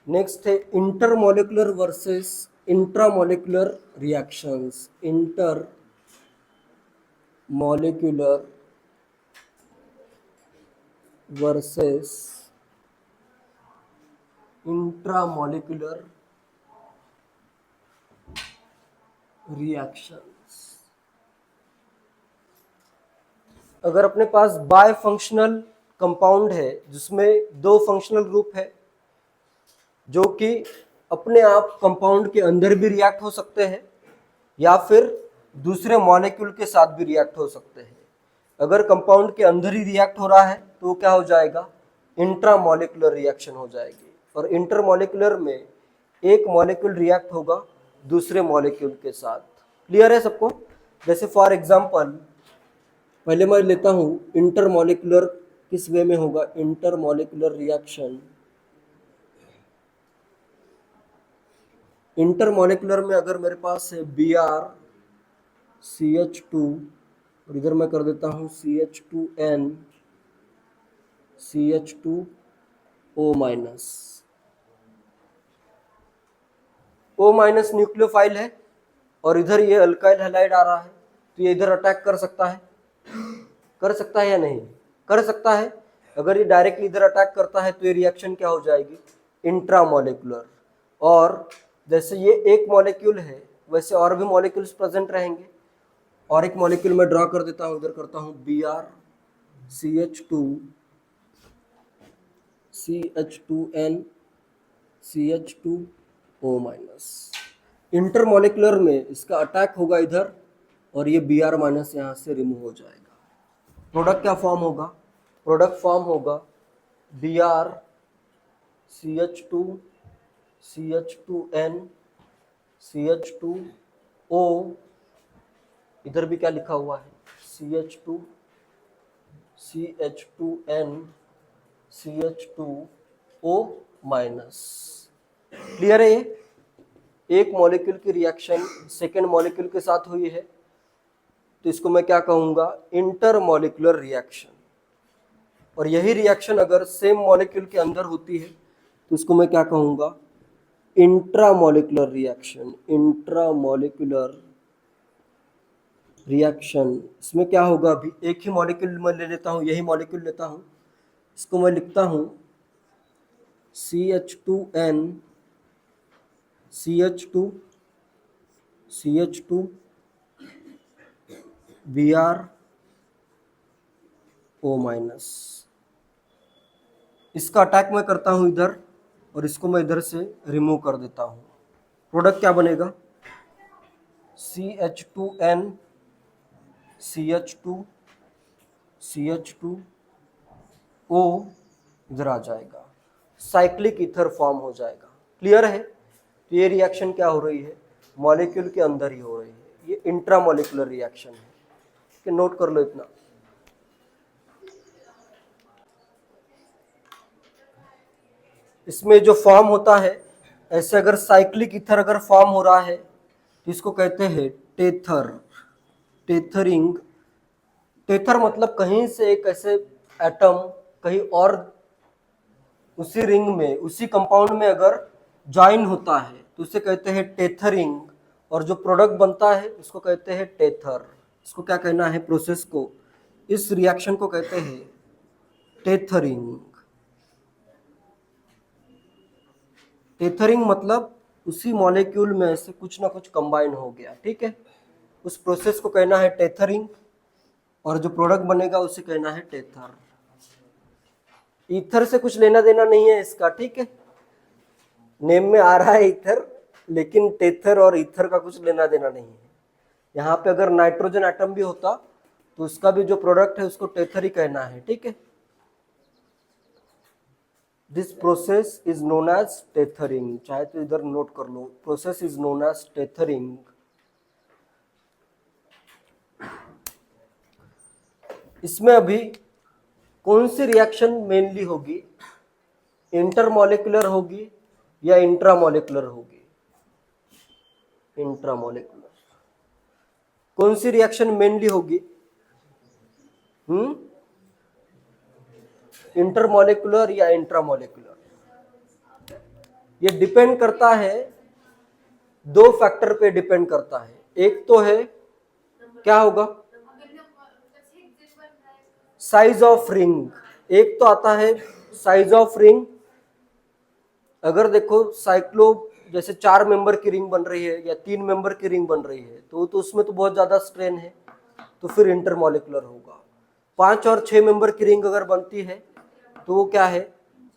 Next है intermolecular versus intramolecular reactions. Intermolecular versus intramolecular reactions. अगर अपने पास बाय फंक्शनल कंपाउंड है जिसमें दो फंक्शनल ग्रुप है जो कि अपने आप कंपाउंड के अंदर भी रिएक्ट हो सकते हैं या फिर दूसरे मॉलिक्यूल के साथ भी रिएक्ट हो सकते हैं। अगर कंपाउंड के अंदर ही रिएक्ट हो रहा है तो क्या हो जाएगा, इंट्रामोलिकुलर रिएक्शन हो जाएगी। और इंटरमोलिकुलर में एक मॉलिक्यूल रिएक्ट होगा दूसरे मॉलिक्यूल के साथ। क्लियर है सबको? जैसे फॉर एग्जांपल पहले मैं लेता हूं इंटरमोलिकुलर किस वे में होगा। इंटरमोलिकुलर रिएक्शन, इंटरमोलिकुलर में अगर मेरे पास है BrCH2 और इधर मैं कर देता हूं CH2N CH2O minus. O minus nucleophile है और इधर ये अल्काइल हैलाइड आ रहा है तो ये इधर अटैक कर सकता है, कर सकता है या नहीं? कर सकता है। अगर ये डायरेक्टली इधर अटैक करता है तो ये रिएक्शन क्या हो जाएगी, इंट्रामोलिकुलर। और जैसे ये एक मॉलिक्यूल है वैसे और भी मॉलिक्यूल्स प्रेजेंट रहेंगे। और एक मॉलिक्यूल मैं ड्रॉ कर देता हूँ, इधर करता हूँ BrCH2 CH2N CH2O minus. Intermolecular में इसका अटैक होगा इधर और ये Br माइनस यहाँ से रिमूव हो जाएगा। प्रोडक्ट क्या फॉर्म होगा, प्रोडक्ट फॉर्म होगा BrCH2 CH2N CH2O, इधर भी क्या लिखा हुआ है CH2 CH2N CH2O minus. Clear है? ये एक मॉलिक्यूल की रिएक्शन सेकेंड मॉलिक्यूल के साथ हुई है तो इसको मैं क्या कहूंगा, इंटरमॉलिकुलर रिएक्शन। और यही रिएक्शन अगर सेम मॉलिक्यूल के अंदर होती है तो इसको मैं क्या कहूंगा, इंट्रामॉलिकुलर रिएक्शन। इंट्रामॉलिकुलर रिएक्शन, इसमें क्या होगा, अभी एक ही मॉलिक्यूल मैं ले लेता हूँ, यही मॉलिक्यूल लेता हूँ, इसको मैं लिखता हूँ CH2N CH2 CH2 BrO minus. इसका अटैक मैं करता हूँ इधर और इसको मैं इधर से रिमूव कर देता हूँ। प्रोडक्ट क्या बनेगा, CH2N CH2 CH2O इधर आ जाएगा, साइक्लिक ईथर फॉर्म हो जाएगा। क्लियर है? तो ये रिएक्शन क्या हो रही है, मॉलिक्यूल के अंदर ही हो रही है, ये इंट्रामॉलिकुलर रिएक्शन है। कि नोट कर लो इतना। इसमें जो फॉर्म होता है, ऐसे अगर साइक्लिक ईथर अगर फॉर्म हो रहा है तो इसको कहते हैं टेथर, टेथरिंग। टेथर मतलब कहीं से एक ऐसे एटम कहीं और उसी रिंग में उसी कंपाउंड में अगर ज्वाइन होता है तो उसे कहते हैं टेथरिंग। और जो प्रोडक्ट बनता है उसको कहते हैं टेथर। इसको क्या कहना है, प्रोसेस को, इस रिएक्शन को कहते हैं टेथरिंग। टेथरिंग मतलब उसी मॉलिक्यूल में से कुछ ना कुछ कंबाइन हो गया, ठीक है, उस प्रोसेस को कहना है टेथरिंग। और जो प्रोडक्ट बनेगा उसे कहना है टेथर। ईथर से कुछ लेना देना नहीं है इसका, ठीक है, नेम में आ रहा है ईथर लेकिन टेथर और ईथर का कुछ लेना देना नहीं है। यहाँ पे अगर नाइट्रोजन एटम भी होता तो उसका भी जो प्रोडक्ट है उसको टेथर ही कहना है, ठीक है। This process is known as tethering, चाहे तो इधर नोट कर लो, process is known as tethering. इसमें अभी कौन सी रिएक्शन मेनली होगी, इंटरमॉलिकुलर होगी या इंट्रामॉलिकुलर होगी? इंट्रामॉलिकुलर। कौन सी रिएक्शन मेनली होगी, इंटरमॉलिकुलर या इंट्रामॉलिकुलर? ये डिपेंड करता है, दो फैक्टर पे डिपेंड करता है। एक तो है क्या होगा, साइज ऑफ रिंग। एक तो आता है साइज ऑफ रिंग। अगर देखो साइक्लो जैसे 4 मेंबर की रिंग बन रही है या 3 मेंबर की रिंग बन रही है, तो उसमें तो बहुत ज्यादा स्ट्रेन है, तो फिर इंटरमॉलिकुलर होगा। 5 और 6 मेंबर की रिंग अगर बनती है तो वो क्या है,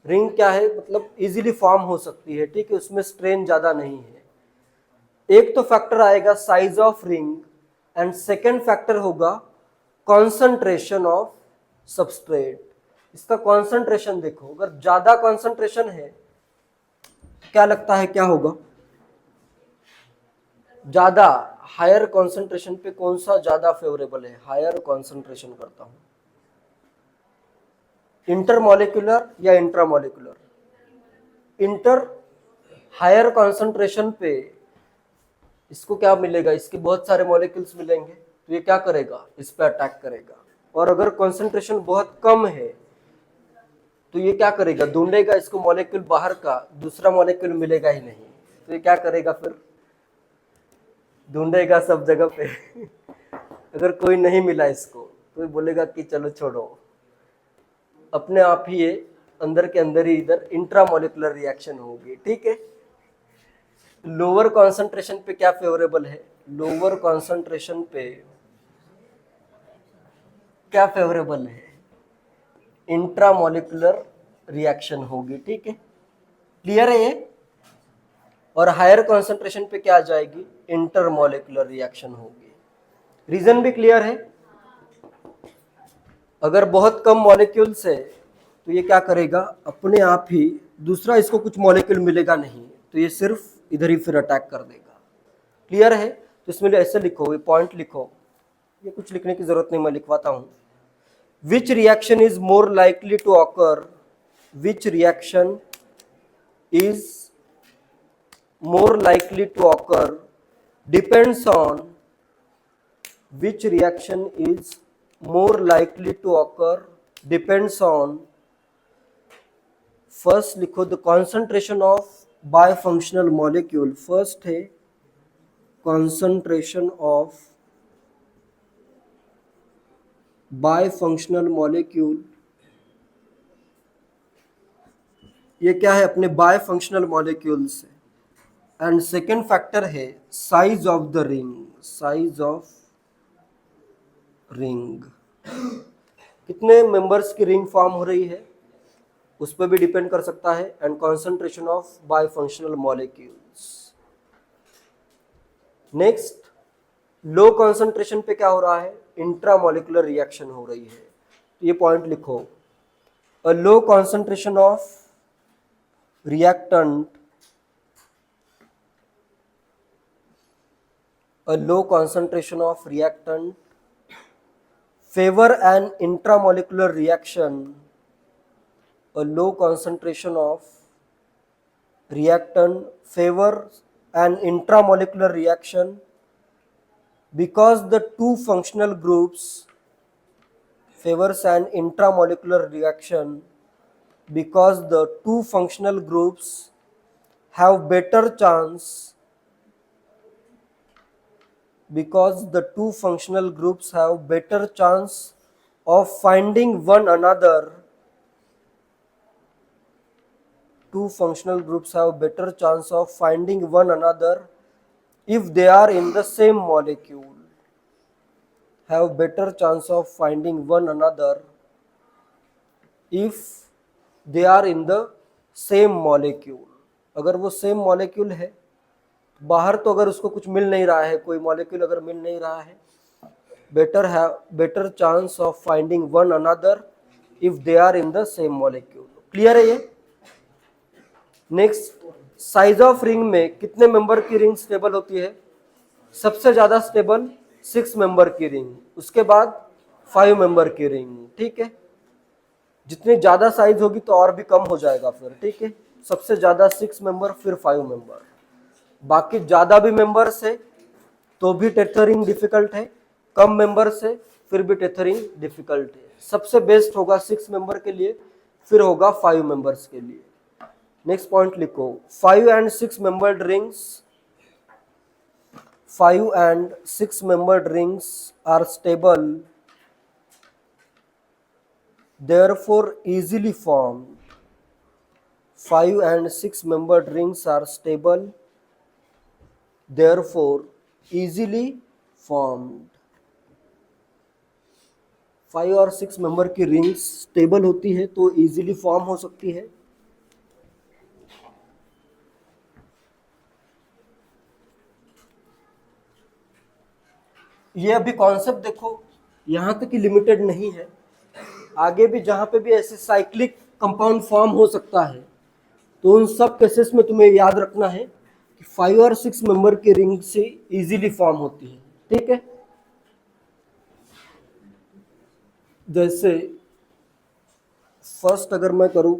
रिंग क्या है, मतलब इजीली फॉर्म हो सकती है, ठीक है, उसमें स्ट्रेन ज्यादा नहीं है। एक तो फैक्टर आएगा size of ring and second factor होगा कॉन्सेंट्रेशन ऑफ सबस्ट्रेट। इसका कॉन्सेंट्रेशन देखो, अगर ज्यादा कॉन्सेंट्रेशन है, क्या लगता है क्या होगा, ज्यादा हायर कॉन्सेंट्रेशन पे कौन सा ज्यादा फेवरेबल है, हायर कॉन्सेंट्रेशन करता हूं, इंटरमॉलिक्यूलर या इंट्रामॉलिक्यूलर। इंटर हायर कॉन्सेंट्रेशन पे इसको क्या मिलेगा, इसके बहुत सारे मॉलिक्यूल्स मिलेंगे, तो ये क्या करेगा, इस पे अटैक करेगा। और अगर कॉन्सेंट्रेशन बहुत कम है तो ये क्या करेगा, ढूंढेगा इसको मॉलिक्यूल बाहर का, दूसरा मॉलिक्यूल मिलेगा ही नहीं, तो ये क्या करेगा, फिर ढूंढेगा सब जगह पे अगर कोई नहीं मिला इसको तो ये बोलेगा कि चलो छोड़ो, अपने आप ही ये अंदर के अंदर ही इधर इंट्रामॉलिक्यूलर रिएक्शन होगी, ठीक है। लोअर कॉन्सेंट्रेशन पे क्या फेवरेबल है, लोअर कॉन्सेंट्रेशन पे क्या फेवरेबल है, इंट्रामॉलिक्यूलर रिएक्शन होगी, ठीक है, क्लियर है ये। और हायर कॉन्सेंट्रेशन पे क्या आ जाएगी, इंटरमॉलिक्यूलर रिएक्शन होगी। रीजन भी क्लियर है। अगर बहुत कम मॉलिक्यूल्स है तो ये क्या करेगा, अपने आप ही दूसरा इसको कुछ मॉलिक्यूल मिलेगा नहीं, तो ये सिर्फ इधर ही फिर अटैक कर देगा, क्लियर है। तो इसमें ऐसे लिखो, ये पॉइंट लिखो, ये कुछ लिखने की जरूरत नहीं, मैं लिखवाता हूं। Which reaction is more likely to occur, which reaction is more likely to occur depends on, which reaction is more likely to occur depends on, first लिखो the concentration of bifunctional molecule, first है concentration of bifunctional molecule, ये क्या है, अपने bifunctional molecules है। And second factor है size of the ring, size of ring, कितने members की रिंग फॉर्म हो रही है उस पर भी डिपेंड कर सकता है, and concentration of bifunctional molecules. Next, low concentration पे क्या हो रहा है, इंट्रामॉलिक्यूलर रिएक्शन हो रही है, तो ये पॉइंट लिखो, a low concentration of reactant, a low concentration of reactant favor an intramolecular reaction, a low concentration of reactant favors an intramolecular reaction because the two functional groups favors an intramolecular reaction because the two functional groups have better chance, because the two functional groups have better chance of finding one another, two functional groups have better chance of finding one another if they are in the same molecule, have better chance of finding one another if they are in the same molecule। अगर वो same molecule है, बाहर तो अगर उसको कुछ मिल नहीं रहा है, कोई मॉलिक्यूल अगर मिल नहीं रहा है, better chance of finding one another if they are in the same molecule, clear है ये। नेक्स्ट, साइज ऑफ रिंग में कितने मेंबर की रिंग स्टेबल होती है, सबसे ज्यादा स्टेबल 6 मेंबर की रिंग, उसके बाद 5 मेंबर की रिंग, ठीक है। जितनी ज्यादा साइज होगी तो और भी कम हो जाएगा फिर, ठीक है। सबसे ज्यादा 6 मेंबर, फिर 5 मेंबर, बाकी ज्यादा भी मेंबर्स है तो भी टेथरिंग डिफिकल्ट है, कम मेंबर से फिर भी टेथरिंग डिफिकल्ट है। सबसे बेस्ट होगा 6 मेंबर के लिए, फिर होगा 5 मेंबर्स के लिए। नेक्स्ट पॉइंट लिखो, 5 and 6 membered rings, 5 and 6 membered rings are stable, therefore easily formed. 5 and 6 membered rings are stable, therefore easily formed. 5 और 6 मेंबर की रिंग्स स्टेबल होती है तो इजीली फॉर्म हो सकती है। ये अभी कॉन्सेप्ट देखो, यहां तक ही लिमिटेड नहीं है, आगे भी जहां पे भी ऐसे साइक्लिक कंपाउंड फॉर्म हो सकता है तो उन सब केसेस में तुम्हें याद रखना है कि 5 और 6 मेंबर की रिंग से इजीली फॉर्म होती है। ठीक है, जैसे फर्स्ट अगर मैं करूं,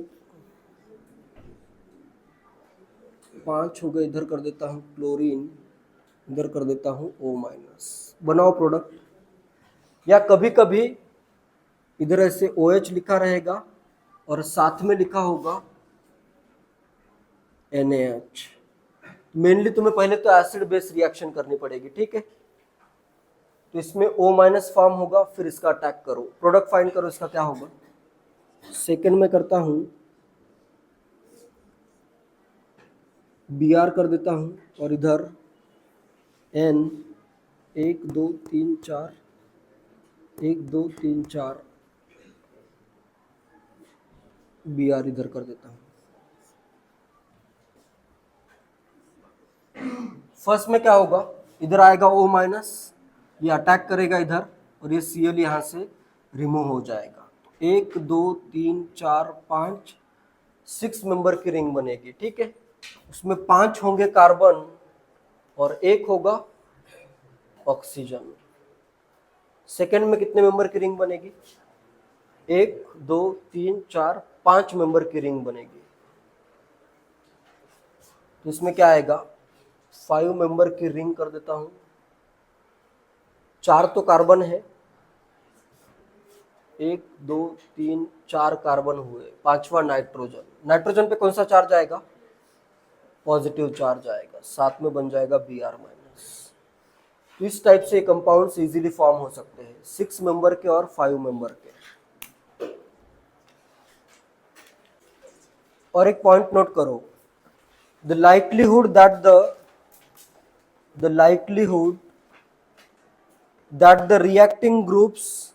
5 हो गए, इधर कर देता हूं क्लोरीन, इधर कर देता हूं O-, बनाओ प्रोडक्ट। या कभी कभी इधर ऐसे OH लिखा रहेगा और साथ में लिखा होगा NaH। मेनली तुम्हें पहले तो एसिड बेस रिएक्शन करनी पड़ेगी। ठीक है, तो इसमें O- फॉर्म होगा, फिर इसका अटैक करो, प्रोडक्ट फाइंड करो, इसका क्या होगा। सेकेंड में करता हूं, Br कर देता हूं और इधर N 1 2 3 4, 1 2 3 4 Br इधर कर देता हूं। फर्स्ट में क्या होगा, इधर आएगा O-, ये अटैक करेगा इधर और ये Cl यहाँ से रिमूव हो जाएगा। 1 2 3 4 5 6 मेंबर की रिंग बनेगी। ठीक है, उसमें 5 होंगे कार्बन और 1 होगा ऑक्सीजन। सेकेंड में कितने मेंबर की रिंग बनेगी, 1 2 3 4 5 मेंबर की रिंग बनेगी। तो इसमें क्या आएगा, 5 मेंबर की रिंग कर देता हूं, 4 तो कार्बन है, 1 2 3 4 कार्बन हुए, 5वां नाइट्रोजन। नाइट्रोजन पे कौन सा चार्ज आएगा, पॉजिटिव चार्ज आएगा, साथ में बन जाएगा Br-। इस टाइप से कंपाउंड्स इजीली फॉर्म हो सकते हैं, 6 मेंबर के और 5 मेंबर के। और एक पॉइंट नोट करो, the likelihood that the reacting groups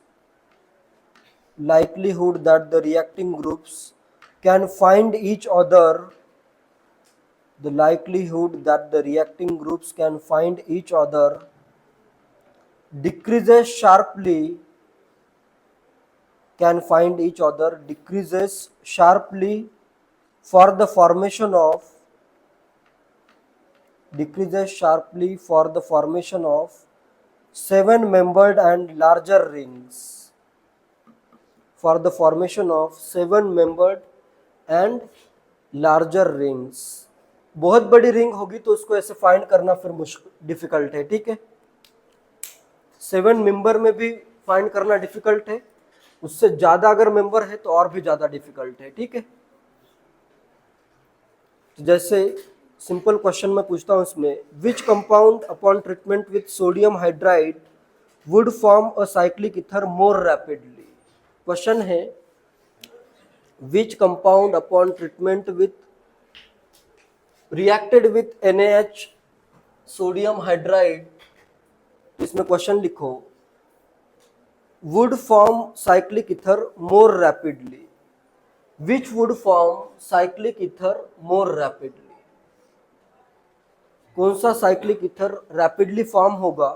can find each other, the likelihood that the reacting groups can find each other decreases sharply for the formation of 7 membered and larger rings, for the formation of 7 membered and larger rings। बहुत बड़ी ring होगी तो उसको ऐसे find करना फिर मुश्किल difficult है। ठीक है, 7 मेंबर में भी फाइंड करना डिफिकल्ट है, उससे ज्यादा अगर मेंबर है तो और भी ज्यादा डिफिकल्ट है। ठीक है, तो जैसे सिंपल क्वेश्चन में पूछता हूं इसमें, which compound upon treatment with sodium hydride would form a cyclic ether more rapidly. Question है, which compound upon treatment with reacted with NaH sodium hydride, इसमें क्वेश्चन लिखो, would form cyclic ether more rapidly, which would form cyclic ether more rapidly। कौन सा cyclic ether rapidly form होगा।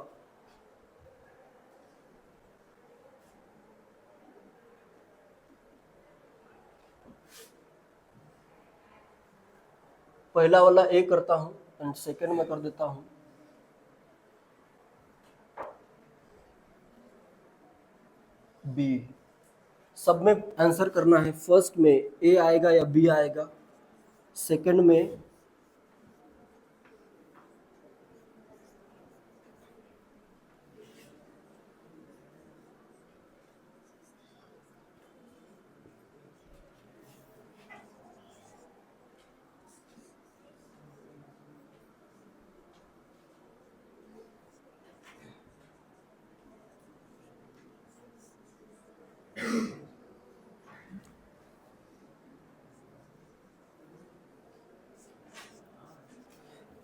पहला वाला A करता हूं एंड सेकेंड में कर देता हूं B। सब में आंसर करना है, फर्स्ट में A आएगा या B आएगा, सेकेंड में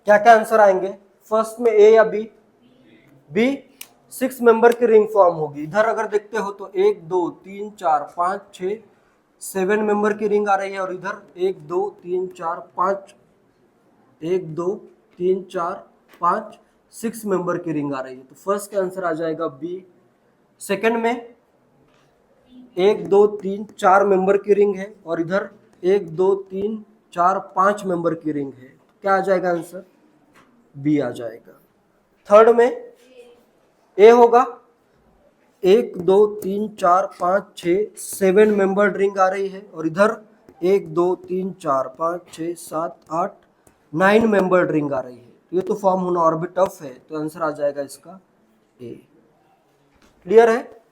क्या क्या आंसर आएंगे? फर्स्ट में ए या बी? बी 6 मेंबर की रिंग फॉर्म होगी। इधर अगर देखते हो तो 1 2 3 4 5 6 7 मेंबर की रिंग आ रही है, और इधर 1 2 3 4 5 1 2 3 4 5 6 मेंबर की रिंग आ रही है। तो फर्स्ट का आंसर आ जाएगा बी। सेकंड में 1 2 3 4 मेंबर की रिंग है, और इधर 1 2 3 4 5 मेंबर की रिंग है। तो क्या आ जाएगा आंसर? बी आ जाएगा। थर्ड में ए होगा, 1 2 3 4 5 6 7 मेंबर रिंग आ रही है, और इधर 1 2 3 4 5 6 7 8 9 मेंबर रिंग आ रही है। ये तो फॉर्म होना और भी टफ है, तो आंसर आ जाएगा इसका ए। क्लियर है?